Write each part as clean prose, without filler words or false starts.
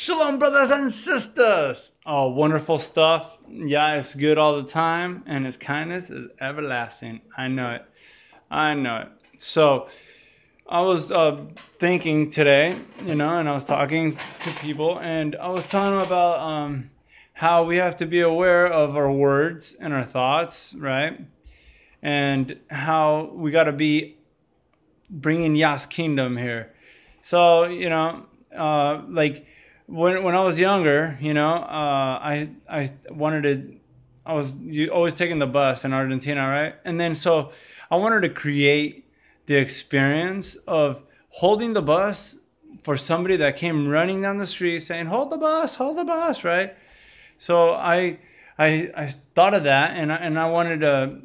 Shalom, brothers and sisters. Oh, wonderful stuff. Yeah, it's good all the time, and His kindness is everlasting. I know it. I know it. So, I was thinking today, and I was talking to people, and I was telling them about how we have to be aware of our words and our thoughts, right? And how we got to be bringing Yah's kingdom here. So, like when I was younger, I wanted to. I was always taking the bus in Argentina, right? And then so I wanted to create the experience of holding the bus for somebody that came running down the street saying, hold the bus, right? So I thought of that, and I wanted to,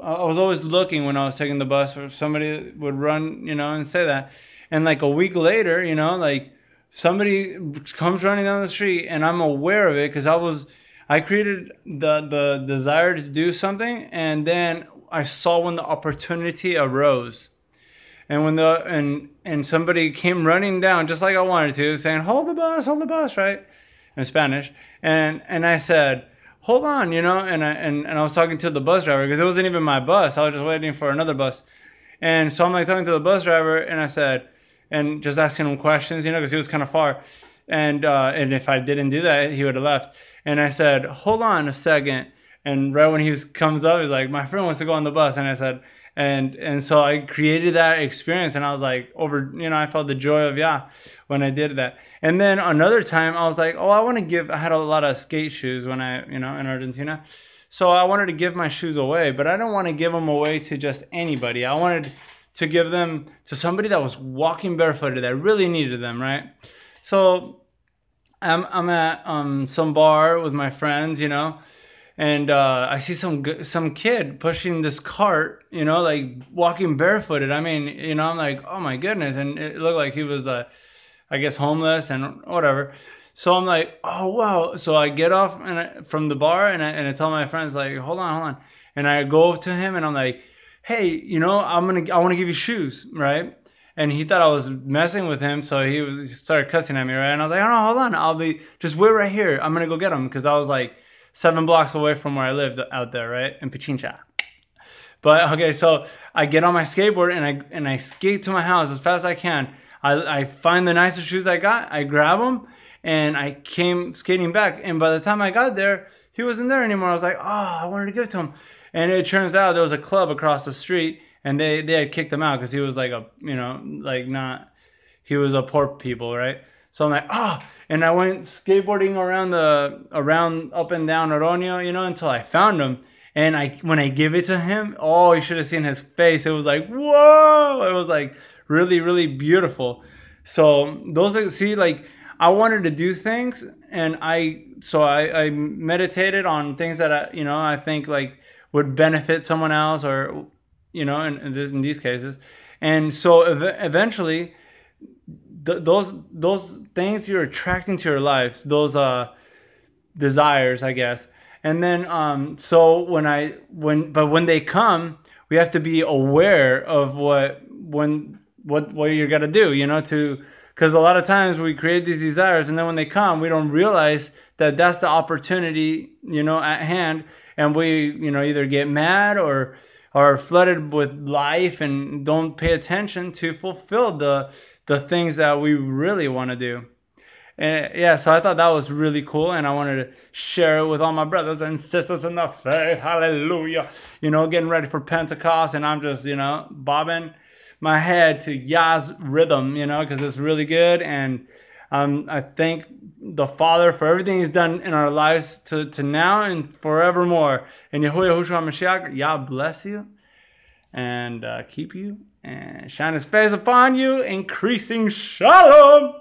I was always looking when I was taking the bus for somebody would run, and say that. And like a week later, like somebody comes running down the street and I'm aware of it because I created the desire to do something, and then I saw when the opportunity arose. And when and somebody came running down just like I wanted to, saying, hold the bus, right? In Spanish. And I said, hold on, and I was talking to the bus driver because it wasn't even my bus. I was just waiting for another bus. And so I'm like talking to the bus driver, and I said, and just asking him questions, because he was kind of far. And if I didn't do that, he would have left. And I said, hold on a second. And right when he comes up, he's like, my friend wants to go on the bus. And I said, and so I created that experience, and I was like, I felt the joy of Yah when I did that. And then another time I was like, I had a lot of skate shoes when in Argentina. So I wanted to give my shoes away, but I don't want to give them away to just anybody. I wanted to give them to somebody that was walking barefooted, that really needed them, right? So I'm at some bar with my friends, and I see some kid pushing this cart, like walking barefooted. I mean, I'm like, oh my goodness. And it looked like he was homeless and whatever. So I'm like, oh wow. So I get off from the bar, and I tell my friends, like, hold on. And I go up to him and I'm like, hey, I want to give you shoes, right? And he thought I was messing with him, so he started cussing at me, right? And I was like, oh, no, hold on, just wait right here. I'm gonna go get him, because I was like 7 blocks away from where I lived out there, right, in Pichincha. But okay, so I get on my skateboard and I skate to my house as fast as I can. I find the nicest shoes I got, I grab them, and I came skating back. And by the time I got there, he wasn't there anymore. I was like, oh, I wanted to give it to him. And it turns out there was a club across the street, and they had kicked him out because he was like he was a poor people, right? So I'm like, and I went skateboarding around up and down Oroño, until I found him. And when I give it to him, you should have seen his face. It was like, whoa! It was like really, really beautiful. So I wanted to do things, and I meditated on things that I think like would benefit someone else, or in these cases. And so eventually those things you're attracting to your lives, those desires, I guess. And then so when they come, we have to be aware of what you're gonna do, because a lot of times we create these desires, and then when they come, we don't realize that that's the opportunity at hand, and we either get mad or are flooded with life and don't pay attention to fulfill the things that we really want to do. And so I thought that was really cool, and I wanted to share it with all my brothers and sisters in the faith. Hallelujah. Getting ready for Pentecost, and I'm just, bobbing my head to Yah's rhythm, because it's really good. And I thank the Father for everything He's done in our lives to now and forevermore. And Yahuwah Mashiach, Yah bless you and keep you and shine His face upon you, increasing shalom.